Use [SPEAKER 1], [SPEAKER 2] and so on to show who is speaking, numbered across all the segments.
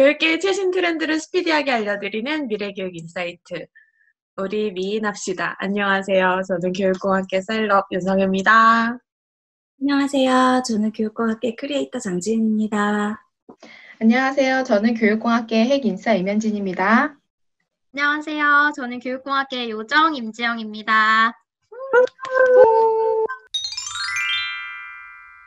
[SPEAKER 1] 교육계의 최신 트렌드를 스피디하게 알려드리는 미래교육 인사이트. 우리 미인합시다. 안녕하세요. 저는 교육공학계 셀럽 윤성입니다.
[SPEAKER 2] 안녕하세요. 저는 교육공학계 크리에이터 장지은입니다.
[SPEAKER 3] 안녕하세요. 저는 교육공학계 핵인싸 임현진입니다.
[SPEAKER 4] 안녕하세요. 저는 교육공학계 요정 임지영입니다.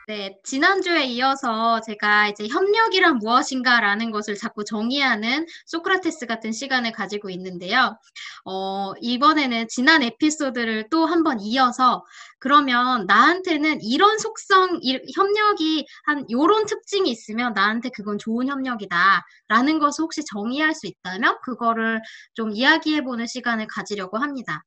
[SPEAKER 4] 네, 지난주에 이어서 제가 이제 협력이란 무엇인가라는 것을 자꾸 정의하는 소크라테스 같은 시간을 가지고 있는데요. 이번에는 지난 에피소드를 또 한번 이어서 그러면 나한테는 이런 속성, 협력이 한 요런 특징이 있으면 나한테 그건 좋은 협력이다 라는 것을 혹시 정의할 수 있다면 그거를 좀 이야기해보는 시간을 가지려고 합니다.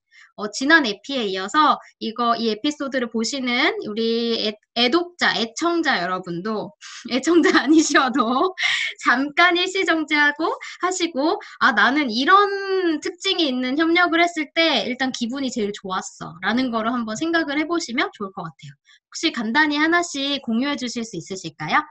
[SPEAKER 4] 지난 에피에 이어서 이 에피소드를 보시는 우리 애독자, 애청자 여러분도 애청자 아니셔도 잠깐 일시정지하고 하시고 나는 이런 특징이 있는 협력을 했을 때 일단 기분이 제일 좋았어 라는 거를 한번 생각을 해보시면 좋을 것 같아요. 혹시 간단히 하나씩 공유해 주실 수 있으실까요?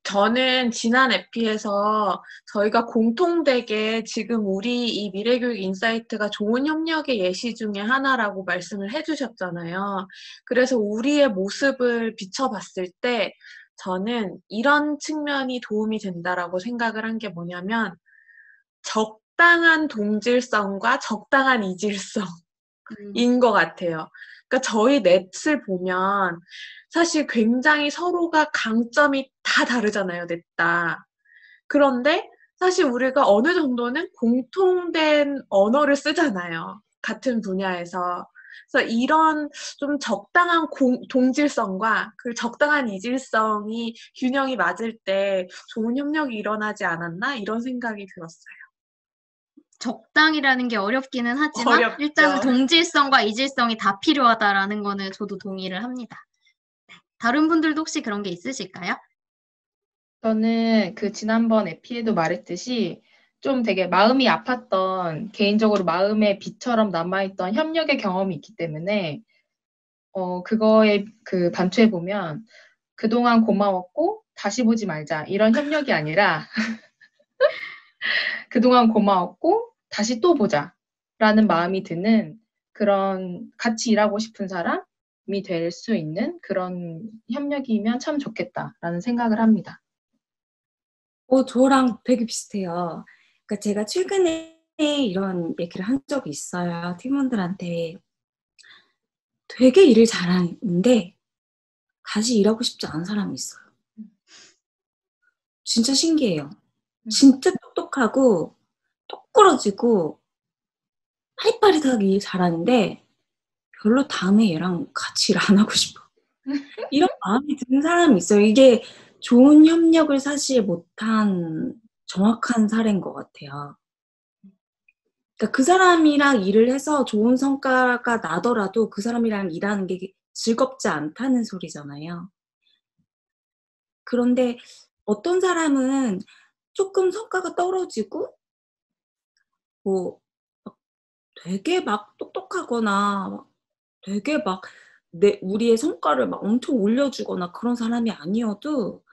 [SPEAKER 1] 저는 지난 에피에서 저희가 공통되게 지금 우리 이 미래교육 인사이트가 좋은 협력의 예시 중에 하나라고 말씀을 해주셨잖아요. 그래서 우리의 모습을 비춰봤을 때 저는 이런 측면이 도움이 된다라고 생각을 한 게 뭐냐면 적당한 동질성과 적당한 이질성인 것 같아요. 그러니까 저희 넷을 보면 사실 굉장히 서로가 강점이 다 다르잖아요, 넷 다. 그런데 사실 우리가 어느 정도는 공통된 언어를 쓰잖아요. 같은 분야에서. 그래서 이런 좀 적당한 동질성과 그 적당한 이질성이 균형이 맞을 때 좋은 협력이 일어나지 않았나? 이런 생각이 들었어요.
[SPEAKER 4] 적당이라는 게 어렵기는 하지만
[SPEAKER 1] 어렵죠.
[SPEAKER 4] 일단은 동질성과 이질성이 다 필요하다라는 거는 저도 동의를 합니다. 다른 분들도 혹시 그런 게 있으실까요?
[SPEAKER 3] 저는 그 지난번 에피에도 말했듯이 좀 되게 마음이 아팠던, 개인적으로 마음의 빛처럼 남아있던 협력의 경험이 있기 때문에 그거에 그 반추해보면 그동안 고마웠고 다시 보지 말자 이런 협력이 아니라 그동안 고마웠고 다시 또 보자 라는 마음이 드는 그런 같이 일하고 싶은 사람이 될 수 있는 그런 협력이면 참 좋겠다라는 생각을 합니다.
[SPEAKER 2] 저랑 되게 비슷해요. 그러니까 제가 최근에 이런 얘기를 한 적이 있어요. 팀원들한테 되게 일을 잘하는데 다시 일하고 싶지 않은 사람이 있어요. 진짜 신기해요. 진짜 똑똑하고 똑부러지고 파릿파릿하게 일 잘하는데 별로 다음에 얘랑 같이 일 안 하고 싶어. 이런 마음이 드는 사람이 있어요. 이게 좋은 협력을 사실 못한 정확한 사례인 것 같아요. 그러니까 그 사람이랑 일을 해서 좋은 성과가 나더라도 그 사람이랑 일하는 게 즐겁지 않다는 소리잖아요. 그런데 어떤 사람은 조금 성과가 떨어지고 뭐 되게 막 똑똑하거나 막 되게 막 우리의 성과를 막 엄청 올려주거나 그런 사람이 아니어도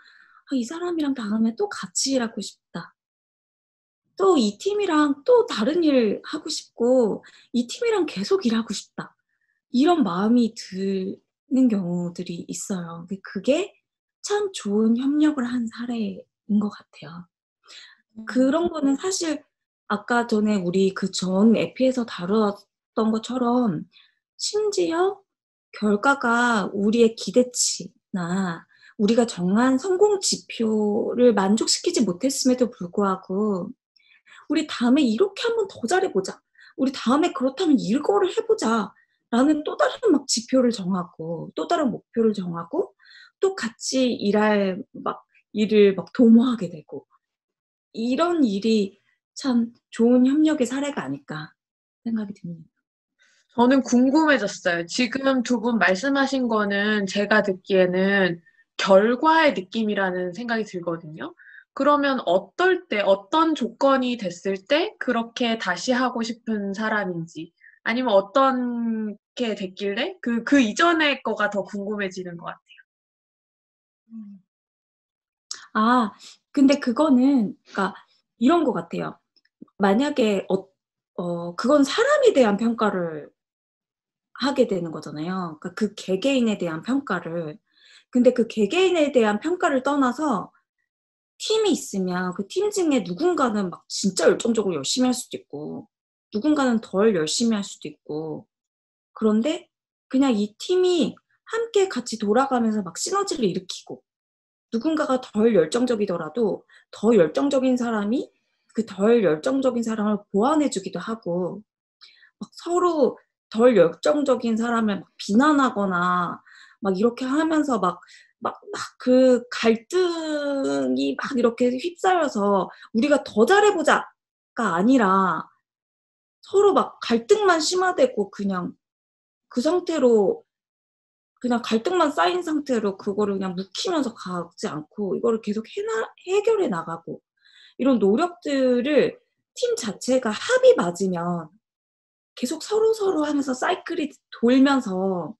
[SPEAKER 2] 이 사람이랑 다음에 또 같이 일하고 싶다. 또 이 팀이랑 또 다른 일 하고 싶고 이 팀이랑 계속 일하고 싶다. 이런 마음이 드는 경우들이 있어요. 근데 그게 참 좋은 협력을 한 사례인 것 같아요. 그런 거는 사실 아까 전에 우리 그 전 에피에서 다루었던 것처럼 심지어 결과가 우리의 기대치나 우리가 정한 성공 지표를 만족시키지 못했음에도 불구하고 우리 다음에 이렇게 한번 더 잘해보자. 우리 다음에 그렇다면 이거를 해보자. 라는 또 다른 막 지표를 정하고 또 다른 목표를 정하고 또 같이 일할 일을 도모하게 되고 이런 일이 참 좋은 협력의 사례가 아닐까 생각이 듭니다.
[SPEAKER 1] 저는 궁금해졌어요. 지금 두 분 말씀하신 거는 제가 듣기에는 결과의 느낌이라는 생각이 들거든요. 그러면 어떨 때, 어떤 조건이 됐을 때 그렇게 다시 하고 싶은 사람인지, 아니면 어떤 게 됐길래 그 이전의 거가 더 궁금해지는 것 같아요.
[SPEAKER 2] 아, 근데 그거는, 그러니까 이런 것 같아요. 만약에, 그건 사람에 대한 평가를 하게 되는 거잖아요. 그러니까 그 개개인에 대한 평가를. 근데 그 개개인에 대한 평가를 떠나서 팀이 있으면 그 팀 중에 누군가는 막 진짜 열정적으로 열심히 할 수도 있고, 누군가는 덜 열심히 할 수도 있고, 그런데 그냥 이 팀이 함께 같이 돌아가면서 막 시너지를 일으키고, 누군가가 덜 열정적이더라도 더 열정적인 사람이 그 덜 열정적인 사람을 보완해 주기도 하고, 막 서로 덜 열정적인 사람을 막 비난하거나 막 이렇게 하면서 그 갈등이 막 이렇게 휩싸여서 우리가 더 잘해보자가 아니라 서로 막 갈등만 심화되고 그냥 그 상태로 그냥 갈등만 쌓인 상태로 그거를 그냥 묵히면서 가지 않고 이거를 계속 해결해 나가고 이런 노력들을 팀 자체가 합이 맞으면 계속 서로서로 하면서 사이클이 돌면서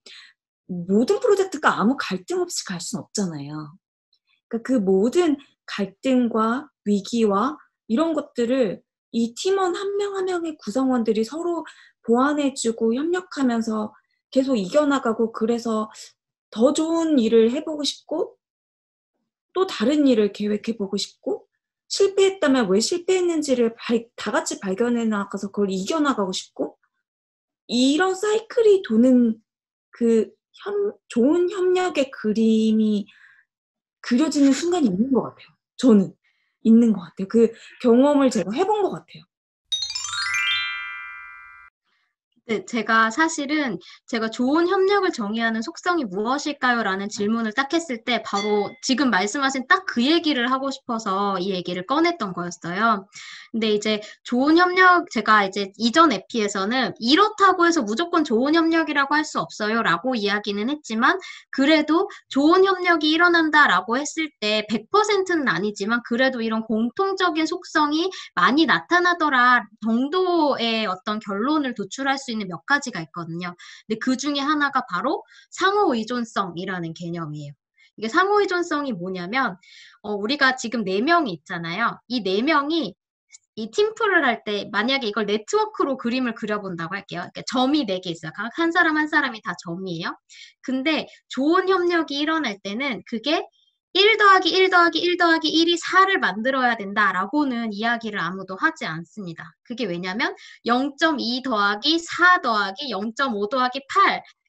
[SPEAKER 2] 모든 프로젝트가 아무 갈등 없이 갈 수는 없잖아요. 그러니까 그 모든 갈등과 위기와 이런 것들을 이 팀원 한 명 한 명의 구성원들이 서로 보완해 주고 협력하면서 계속 이겨나가고 그래서 더 좋은 일을 해 보고 싶고 또 다른 일을 계획해 보고 싶고 실패했다면 왜 실패했는지를 다 같이 발견해 나가서 그걸 이겨나가고 싶고 이런 사이클이 도는 그 좋은 협력의 그림이 그려지는 순간이 있는 것 같아요. 저는 있는 것 같아요. 그 경험을 제가 해본 것 같아요.
[SPEAKER 4] 네, 제가 좋은 협력을 정의하는 속성이 무엇일까요? 라는 질문을 딱 했을 때 바로 지금 말씀하신 딱 그 얘기를 하고 싶어서 이 얘기를 꺼냈던 거였어요. 근데 이제 좋은 협력, 제가 이제 이전 에피에서는 이렇다고 해서 무조건 좋은 협력이라고 할 수 없어요. 라고 이야기는 했지만 그래도 좋은 협력이 일어난다라고 했을 때 100%는 아니지만 그래도 이런 공통적인 속성이 많이 나타나더라 정도의 어떤 결론을 도출할 수 있는 몇 가지가 있거든요. 근데 그 중에 하나가 바로 상호 의존성이라는 개념이에요. 이게 상호 의존성이 뭐냐면 우리가 지금 4명이 있잖아요. 이 4명이 이 팀플을 할 때 만약에 이걸 네트워크로 그림을 그려본다고 할게요. 그러니까 점이 4개 있어요. 각 한 사람 한 사람이 다 점이에요. 근데 좋은 협력이 일어날 때는 그게 1 더하기 1 더하기 1 더하기 1이 4를 만들어야 된다라고는 이야기를 아무도 하지 않습니다. 그게 왜냐면 0.2 더하기 4 더하기 0.5 더하기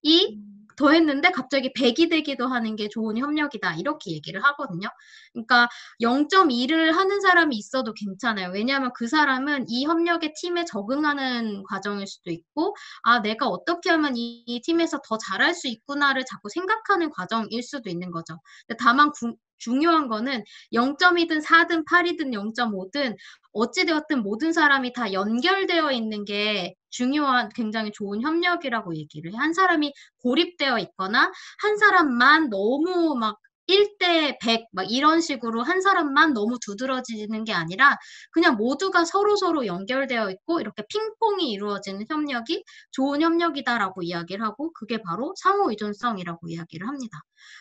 [SPEAKER 4] 8이 더했는데 갑자기 100이 되기도 하는 게 좋은 협력이다. 이렇게 얘기를 하거든요. 그러니까 0.2를 하는 사람이 있어도 괜찮아요. 왜냐하면 그 사람은 이 협력의 팀에 적응하는 과정일 수도 있고, 아, 내가 어떻게 하면 이 팀에서 더 잘할 수 있구나를 자꾸 생각하는 과정일 수도 있는 거죠. 근데 다만 중요한 거는 0.2든 4든 8이든 0.5든 어찌되었든 모든 사람이 다 연결되어 있는 게 중요한 굉장히 좋은 협력이라고 얘기를 해. 한 사람이 고립되어 있거나 한 사람만 너무 막 1대 100 막 이런 식으로 한 사람만 너무 두드러지는 게 아니라 그냥 모두가 서로서로 연결되어 있고 이렇게 핑퐁이 이루어지는 협력이 좋은 협력이다라고 이야기를 하고 그게 바로 상호 의존성이라고 이야기를 합니다.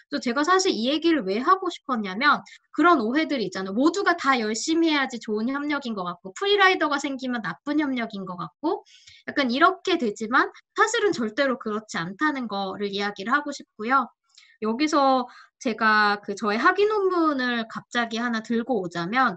[SPEAKER 4] 그래서 제가 사실 이 얘기를 왜 하고 싶었냐면 그런 오해들이 있잖아요. 모두가 다 열심히 해야지 좋은 협력인 것 같고 프리라이더가 생기면 나쁜 협력인 것 같고 약간 이렇게 되지만 사실은 절대로 그렇지 않다는 거를 이야기를 하고 싶고요. 여기서 제가 저의 학위 논문을 갑자기 하나 들고 오자면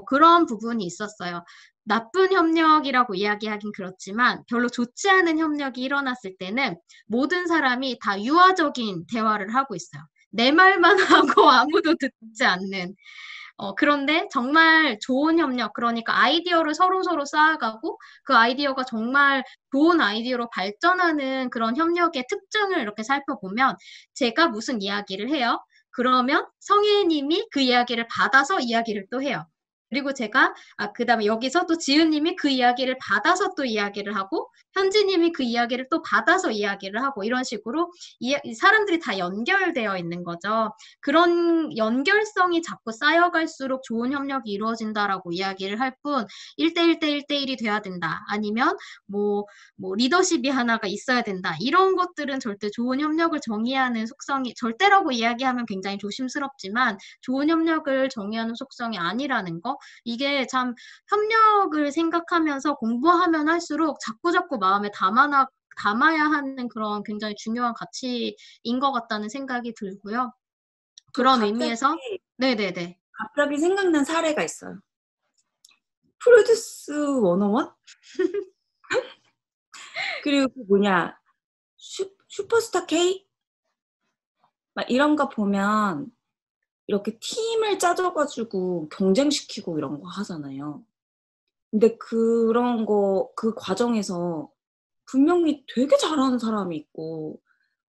[SPEAKER 4] 그런 부분이 있었어요. 나쁜 협력이라고 이야기하긴 그렇지만 별로 좋지 않은 협력이 일어났을 때는 모든 사람이 다 유아적인 대화를 하고 있어요. 내 말만 하고 아무도 듣지 않는. 그런데 정말 좋은 협력, 그러니까 아이디어를 서로서로 쌓아가고 그 아이디어가 정말 좋은 아이디어로 발전하는 그런 협력의 특징을 이렇게 살펴보면 제가 무슨 이야기를 해요. 그러면 성혜님이 그 이야기를 받아서 이야기를 또 해요. 그리고 제가 그다음에 여기서 또 지은님이 그 이야기를 받아서 또 이야기를 하고 현지님이 그 이야기를 또 받아서 이야기를 하고 이런 식으로 이 사람들이 다 연결되어 있는 거죠. 그런 연결성이 자꾸 쌓여갈수록 좋은 협력이 이루어진다라고 이야기를 할 뿐 1대1 대 1대1이 돼야 된다. 아니면 뭐 리더십이 하나가 있어야 된다. 이런 것들은 절대 좋은 협력을 정의하는 속성이 절대라고 이야기하면 굉장히 조심스럽지만 좋은 협력을 정의하는 속성이 아니라는 거. 이게 참 협력을 생각하면서 공부하면 할수록 자꾸자꾸 마음에 담아야 하는 그런 굉장히 중요한 가치인 것 같다는 생각이 들고요. 그런 의미에서 네네네.
[SPEAKER 2] 갑자기 생각난 사례가 있어요. 프로듀스 101? 그리고 그 뭐냐 슈퍼스타 K? 막 이런 거 보면 이렇게 팀을 짜줘가지고 경쟁시키고 이런 거 하잖아요. 근데 그런 거, 그 과정에서 분명히 되게 잘하는 사람이 있고,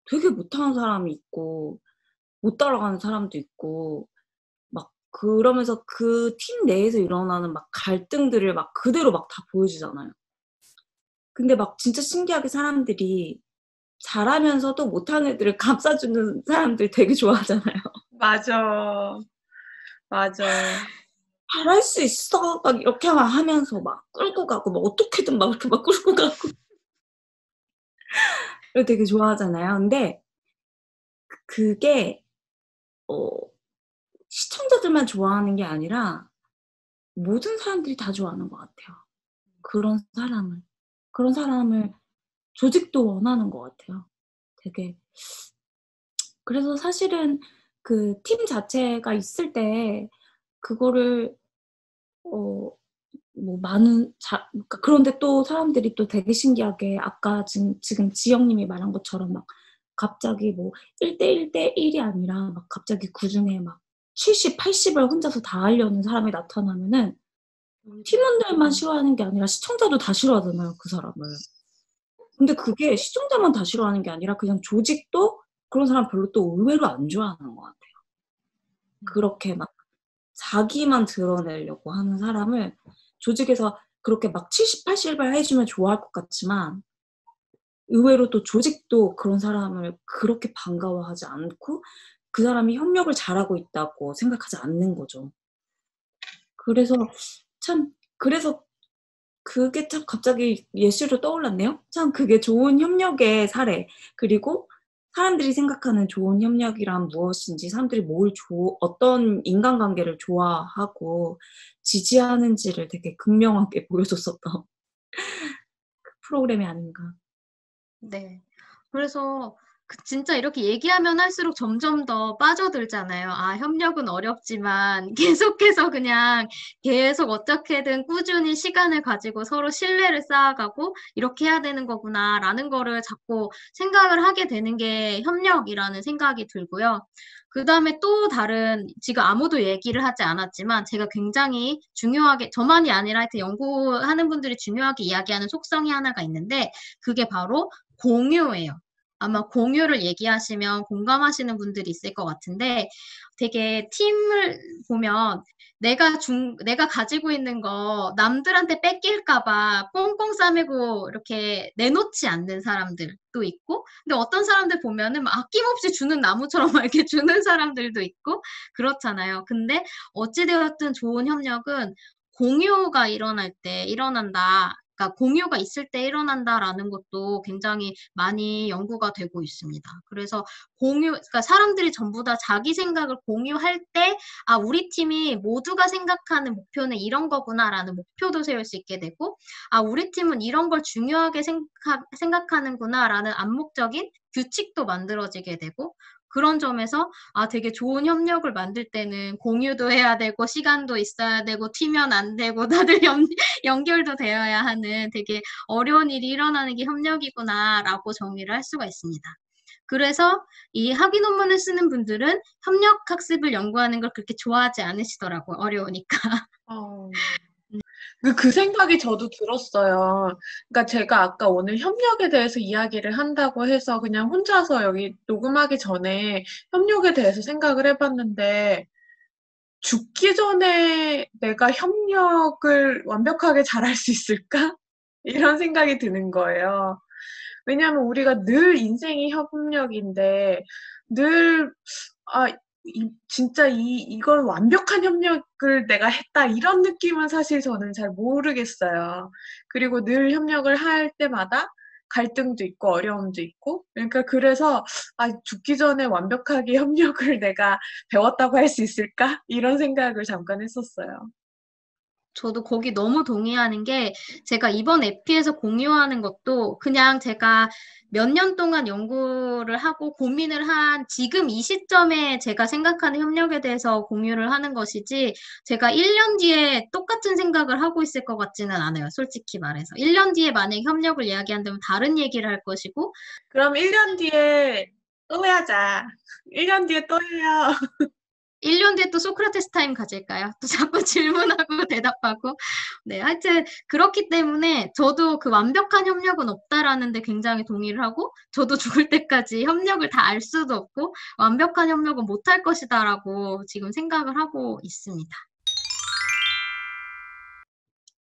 [SPEAKER 2] 되게 못하는 사람이 있고, 못 따라가는 사람도 있고, 막 그러면서 그 팀 내에서 일어나는 막 갈등들을 막 그대로 막 다 보여주잖아요. 근데 막 진짜 신기하게 사람들이 잘하면서도 못하는 애들을 감싸주는 사람들 되게 좋아하잖아요.
[SPEAKER 1] 맞아. 맞아.
[SPEAKER 2] 잘할 수 있어 막 이렇게 하면서 막 끌고 가고 막 어떻게든 막 이렇게 막 끌고 가고 이걸 되게 좋아하잖아요. 근데 그게 시청자들만 좋아하는 게 아니라 모든 사람들이 다 좋아하는 것 같아요. 그런 사람을 조직도 원하는 것 같아요. 되게 그래서 사실은 그 팀 자체가 있을 때 그거를 뭐 그러니까 그런데 또 사람들이 또 되게 신기하게 아까 지금 지영님이 말한 것처럼 막 갑자기 뭐 1대1 대 1이 아니라 막 갑자기 그중에 막 70, 80을 혼자서 다 하려는 사람이 나타나면은 팀원들만 싫어하는 게 아니라 시청자도 다 싫어하잖아요, 그 사람을. 근데 그게 시청자만 다 싫어하는 게 아니라 그냥 조직도 그런 사람 별로 또 의외로 안 좋아하는 것 같아요. 그렇게 막 자기만 드러내려고 하는 사람을 조직에서 그렇게 막 70, 80을 해주면 좋아할 것 같지만 의외로 또 조직도 그런 사람을 그렇게 반가워하지 않고 그 사람이 협력을 잘하고 있다고 생각하지 않는 거죠. 그래서 그게 참 갑자기 예시로 떠올랐네요. 참 그게 좋은 협력의 사례. 그리고 사람들이 생각하는 좋은 협력이란 무엇인지, 사람들이 어떤 인간관계를 좋아하고 지지하는지를 되게 극명하게 보여줬었던 그 프로그램이 아닌가.
[SPEAKER 4] 네. 그래서 진짜 이렇게 얘기하면 할수록 점점 더 빠져들잖아요. 아, 협력은 어렵지만 계속해서 그냥 계속 어떻게든 꾸준히 시간을 가지고 서로 신뢰를 쌓아가고 이렇게 해야 되는 거구나라는 거를 자꾸 생각을 하게 되는 게 협력이라는 생각이 들고요. 그 다음에 또 다른, 지금 아무도 얘기를 하지 않았지만 제가 굉장히 중요하게, 저만이 아니라 하여튼 연구하는 분들이 중요하게 이야기하는 속성이 하나가 있는데 그게 바로 공유예요. 아마 공유를 얘기하시면 공감하시는 분들이 있을 것 같은데 되게 팀을 보면 내가 가지고 있는 거 남들한테 뺏길까봐 꽁꽁 싸매고 이렇게 내놓지 않는 사람들도 있고, 근데 어떤 사람들 보면은 막 아낌없이 주는 나무처럼 막 이렇게 주는 사람들도 있고 그렇잖아요. 근데 어찌되었든 좋은 협력은 공유가 일어난다. 그러니까 공유가 있을 때 일어난다라는 것도 굉장히 많이 연구가 되고 있습니다. 그래서 그러니까 사람들이 전부 다 자기 생각을 공유할 때, 아, 우리 팀이 모두가 생각하는 목표는 이런 거구나라는 목표도 세울 수 있게 되고, 아, 우리 팀은 이런 걸 중요하게 생각하는구나라는 암묵적인 규칙도 만들어지게 되고, 그런 점에서 아, 되게 좋은 협력을 만들 때는 공유도 해야 되고 시간도 있어야 되고 튀면 안 되고 다들 연결도 되어야 하는 되게 어려운 일이 일어나는 게 협력이구나라고 정리를 할 수가 있습니다. 그래서 이 학위 논문을 쓰는 분들은 협력 학습을 연구하는 걸 그렇게 좋아하지 않으시더라고요. 어려우니까.
[SPEAKER 1] 그 생각이 저도 들었어요. 그러니까 제가 아까 오늘 협력에 대해서 이야기를 한다고 해서 그냥 혼자서 여기 녹음하기 전에 협력에 대해서 생각을 해봤는데 죽기 전에 내가 협력을 완벽하게 잘할 수 있을까? 이런 생각이 드는 거예요. 왜냐하면 우리가 늘 인생이 협력인데 늘 진짜 이걸 완벽한 협력을 내가 했다 이런 느낌은 사실 저는 잘 모르겠어요. 그리고 늘 협력을 할 때마다 갈등도 있고 어려움도 있고 그러니까 그래서 죽기 전에 완벽하게 협력을 내가 배웠다고 할 수 있을까? 이런 생각을 잠깐 했었어요.
[SPEAKER 4] 저도 거기 너무 동의하는 게 제가 이번 에피에서 공유하는 것도 그냥 제가 몇 년 동안 연구를 하고 고민을 한 지금 이 시점에 제가 생각하는 협력에 대해서 공유를 하는 것이지 제가 1년 뒤에 똑같은 생각을 하고 있을 것 같지는 않아요. 솔직히 말해서. 1년 뒤에 만약에 협력을 이야기한다면 다른 얘기를 할 것이고
[SPEAKER 1] 그럼 1년 뒤에 또 해야자. 1년 뒤에 또 해요.
[SPEAKER 4] 1년 뒤에 또 소크라테스 타임 가질까요? 또 자꾸 질문하고 대답하고. 네, 하여튼 그렇기 때문에 저도 그 완벽한 협력은 없다라는 데 굉장히 동의를 하고 저도 죽을 때까지 협력을 다 알 수도 없고 완벽한 협력은 못할 것이다라고 지금 생각을 하고 있습니다.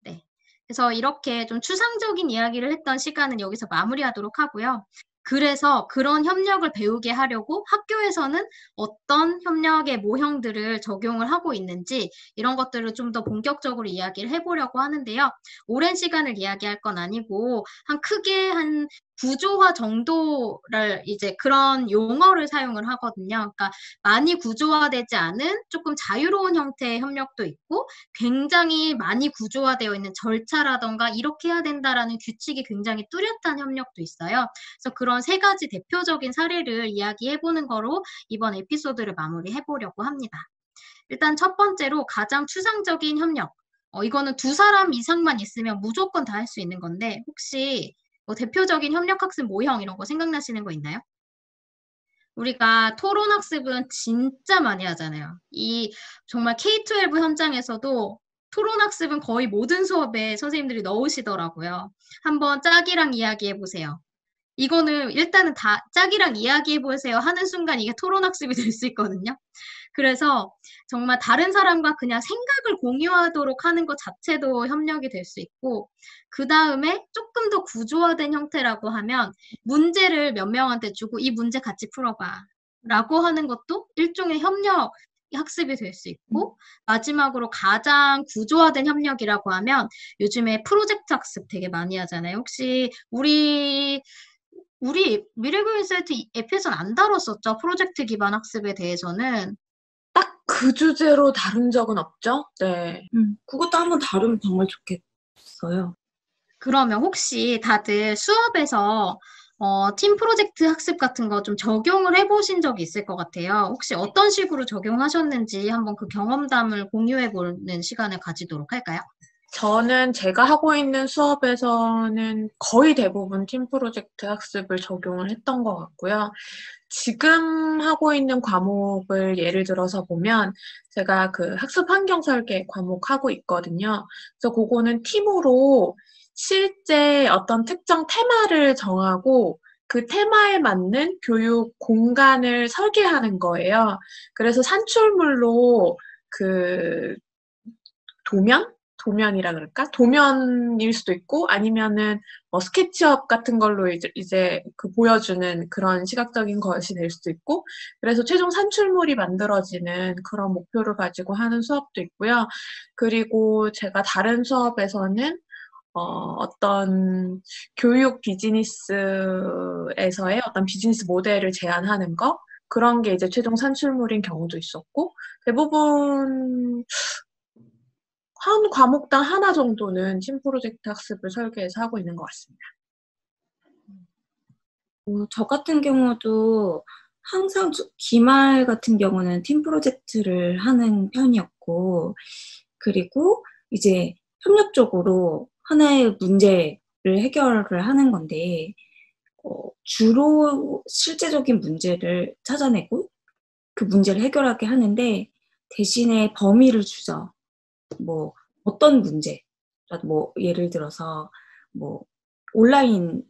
[SPEAKER 4] 네. 그래서 이렇게 좀 추상적인 이야기를 했던 시간은 여기서 마무리하도록 하고요. 그래서 그런 협력을 배우게 하려고 학교에서는 어떤 협력의 모형들을 적용을 하고 있는지 이런 것들을 좀 더 본격적으로 이야기를 해보려고 하는데요. 오랜 시간을 이야기할 건 아니고 크게 한 구조화 정도를 이제 그런 용어를 사용을 하거든요. 그러니까 많이 구조화되지 않은 조금 자유로운 형태의 협력도 있고 굉장히 많이 구조화되어 있는 절차라던가 이렇게 해야 된다라는 규칙이 굉장히 뚜렷한 협력도 있어요. 그래서 그런 세 가지 대표적인 사례를 이야기해보는 거로 이번 에피소드를 마무리해보려고 합니다. 일단 첫 번째로 가장 추상적인 협력. 이거는 2사람 이상만 있으면 무조건 다 할 수 있는 건데 혹시 대표적인 협력학습 모형 이런 거 생각나시는 거 있나요? 우리가 토론학습은 진짜 많이 하잖아요. 정말 K-12 현장에서도 토론학습은 거의 모든 수업에 선생님들이 넣으시더라고요. 한번 짝이랑 이야기해보세요. 이거는 일단은 다 짝이랑 이야기해보세요 하는 순간 이게 토론학습이 될 수 있거든요. 그래서 정말 다른 사람과 그냥 생각을 공유하도록 하는 것 자체도 협력이 될 수 있고 그 다음에 조금 더 구조화된 형태라고 하면 문제를 몇 명한테 주고 이 문제 같이 풀어봐 라고 하는 것도 일종의 협력 학습이 될 수 있고 마지막으로 가장 구조화된 협력이라고 하면 요즘에 프로젝트 학습 되게 많이 하잖아요. 혹시 우리 미래교육 인사이트 에피소드는 안 다뤘었죠? 프로젝트 기반 학습에 대해서는.
[SPEAKER 1] 딱 그 주제로 다룬 적은 없죠? 네.
[SPEAKER 2] 그것도 한번 다루면 정말 좋겠어요.
[SPEAKER 4] 그러면 혹시 다들 수업에서 팀 프로젝트 학습 같은 거 좀 적용을 해보신 적이 있을 것 같아요. 혹시 어떤 식으로 적용하셨는지 한번 그 경험담을 공유해보는 시간을 가지도록 할까요?
[SPEAKER 1] 저는 제가 하고 있는 수업에서는 거의 대부분 팀 프로젝트 학습을 적용을 했던 것 같고요. 지금 하고 있는 과목을 예를 들어서 보면 제가 그 학습 환경 설계 과목 하고 있거든요. 그래서 그거는 팀으로 실제 어떤 특정 테마를 정하고 그 테마에 맞는 교육 공간을 설계하는 거예요. 그래서 산출물로 그 도면이라 그럴까? 도면일 수도 있고 아니면은 스케치업 같은 걸로 이제 그 보여주는 그런 시각적인 것이 될 수도 있고 그래서 최종 산출물이 만들어지는 그런 목표를 가지고 하는 수업도 있고요. 그리고 제가 다른 수업에서는 어떤 교육 비즈니스에서의 어떤 비즈니스 모델을 제안하는 거 그런 게 이제 최종 산출물인 경우도 있었고 대부분 한 과목당 하나 정도는 팀 프로젝트 학습을 설계해서 하고 있는 것 같습니다.
[SPEAKER 2] 저 같은 경우도 항상 기말 같은 경우는 팀 프로젝트를 하는 편이었고, 그리고 이제 협력적으로 하나의 문제를 해결을 하는 건데, 주로 실제적인 문제를 찾아내고 그 문제를 해결하게 하는데 대신에 범위를 주죠. 뭐 어떤 문제, 뭐 예를 들어서 뭐 온라인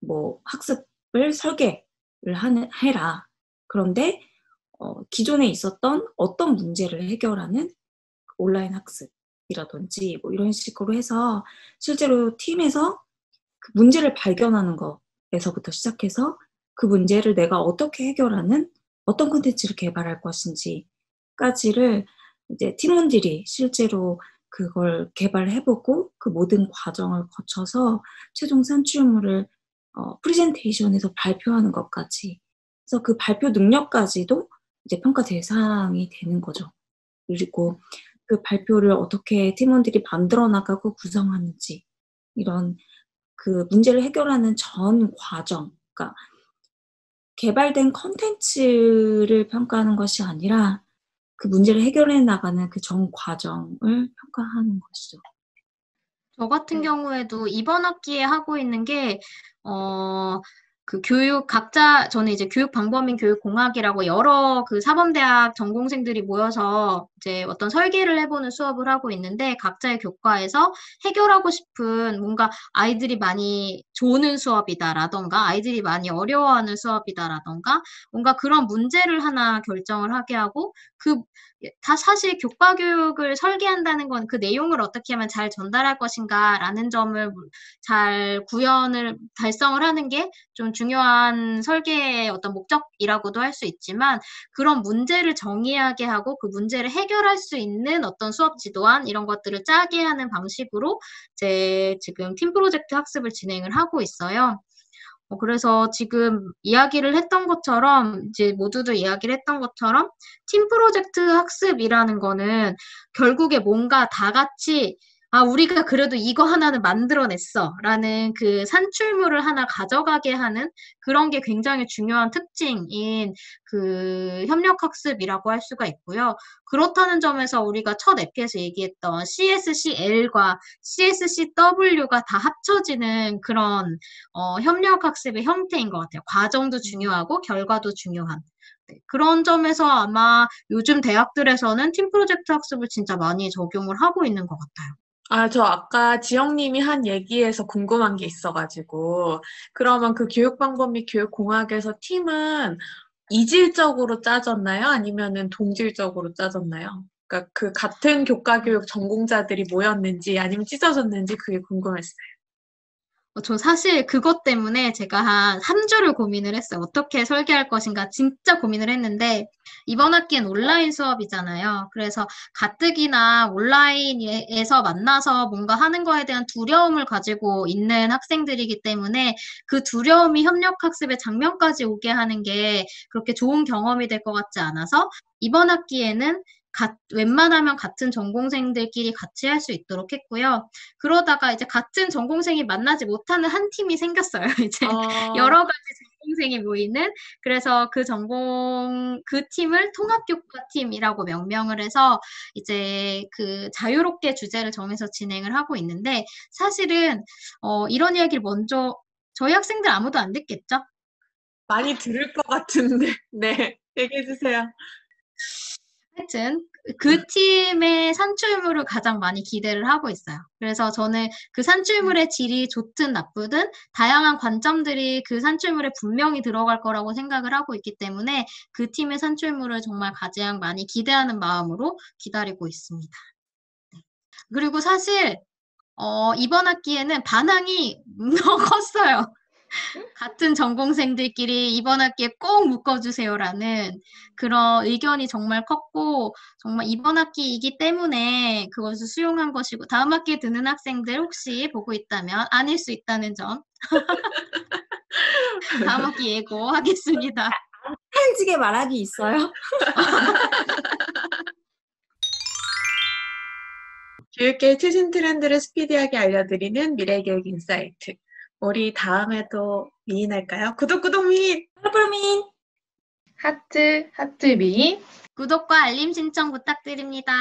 [SPEAKER 2] 뭐 학습을 설계를 해라. 그런데 기존에 있었던 어떤 문제를 해결하는 온라인 학습 수업이라든지 뭐 이런 식으로 해서 실제로 팀에서 그 문제를 발견하는 거에서부터 시작해서 그 문제를 내가 어떻게 해결하는 어떤 콘텐츠를 개발할 것인지까지를 이제 팀원들이 실제로 그걸 개발해보고 그 모든 과정을 거쳐서 최종 산출물을 프레젠테이션에서 발표하는 것까지. 그래서 그 발표 능력까지도 이제 평가 대상이 되는 거죠. 그리고 그 발표를 어떻게 팀원들이 만들어 나가고 구성하는지 이런 그 문제를 해결하는 전 과정, 그러니까 개발된 콘텐츠를 평가하는 것이 아니라 그 문제를 해결해 나가는 그 전 과정을 평가하는 것이죠.
[SPEAKER 4] 저 같은 경우에도 이번 학기에 하고 있는 게, 그 저는 이제 교육 방법인 교육공학이라고 여러 그 사범대학 전공생들이 모여서 이제 어떤 설계를 해보는 수업을 하고 있는데, 각자의 교과에서 해결하고 싶은 뭔가 아이들이 많이 조는 수업이다라던가, 아이들이 많이 어려워하는 수업이다라던가, 뭔가 그런 문제를 하나 결정을 하게 하고, 다 사실 교과 교육을 설계한다는 건 그 내용을 어떻게 하면 잘 전달할 것인가라는 점을 잘 달성을 하는 게 좀 중요한 설계의 어떤 목적이라고도 할 수 있지만, 그런 문제를 정의하게 하고 그 문제를 해결할 수 있는 어떤 수업 지도안 이런 것들을 짜게 하는 방식으로 제 지금 팀 프로젝트 학습을 진행을 하고 있어요. 그래서 지금 이야기를 했던 것처럼, 이제 모두들 이야기를 했던 것처럼, 팀 프로젝트 학습이라는 거는 결국에 뭔가 다 같이, 우리가 그래도 이거 하나는 만들어냈어. 라는 그 산출물을 하나 가져가게 하는 그런 게 굉장히 중요한 특징인 그 협력학습이라고 할 수가 있고요. 그렇다는 점에서 우리가 첫 에피에서 얘기했던 CSCL과 CSCW가 다 합쳐지는 그런 협력학습의 형태인 것 같아요. 과정도 중요하고 결과도 중요한. 네, 그런 점에서 아마 요즘 대학들에서는 팀 프로젝트 학습을 진짜 많이 적용을 하고 있는 것 같아요.
[SPEAKER 1] 저 아까 지영님이 한 얘기에서 궁금한 게 있어가지고, 그러면 그 교육방법 및 교육공학에서 팀은 이질적으로 짜졌나요? 아니면은 동질적으로 짜졌나요? 그러니까 그 같은 교과교육 전공자들이 모였는지 아니면 찢어졌는지 그게 궁금했어요.
[SPEAKER 4] 저 사실 그것 때문에 제가 한 3주를 고민을 했어요. 어떻게 설계할 것인가 진짜 고민을 했는데, 이번 학기엔 온라인 수업이잖아요. 그래서 가뜩이나 온라인에서 만나서 뭔가 하는 거에 대한 두려움을 가지고 있는 학생들이기 때문에 그 두려움이 협력학습의 장면까지 오게 하는 게 그렇게 좋은 경험이 될 것 같지 않아서, 이번 학기에는 웬만하면 같은 전공생들끼리 같이 할 수 있도록 했고요. 그러다가 이제 같은 전공생이 만나지 못하는 한 팀이 생겼어요. 이제 여러 가지 전공생이 모이는. 그래서 그 팀을 통합교과팀이라고 명명을 해서 이제 그 자유롭게 주제를 정해서 진행을 하고 있는데, 사실은 이런 이야기를 먼저 저희 학생들 아무도 안 듣겠죠?
[SPEAKER 1] 많이 들을 것 같은데. 네, 얘기해주세요.
[SPEAKER 4] 하여튼 그 팀의 산출물을 가장 많이 기대를 하고 있어요. 그래서 저는 그 산출물의 질이 좋든 나쁘든 다양한 관점들이 그 산출물에 분명히 들어갈 거라고 생각을 하고 있기 때문에 그 팀의 산출물을 정말 가장 많이 기대하는 마음으로 기다리고 있습니다. 그리고 사실 이번 학기에는 반항이 컸어요. 같은 전공생들끼리 이번 학기에 꼭 묶어주세요라는 그런 의견이 정말 컸고, 정말 이번 학기이기 때문에 그것을 수용한 것이고, 다음 학기에 드는 학생들 혹시 보고 있다면 아닐 수 있다는 점 다음 학기 예고하겠습니다.
[SPEAKER 2] 솔직하게 말하기 있어요?
[SPEAKER 1] 교육계의 최신 트렌드를 스피디하게 알려드리는 미래교육 인사이트. 우리 다음에도 미인할까요? 구독 미인!
[SPEAKER 2] 프로민
[SPEAKER 3] 하트 미인.
[SPEAKER 4] 구독과 알림 신청 부탁드립니다.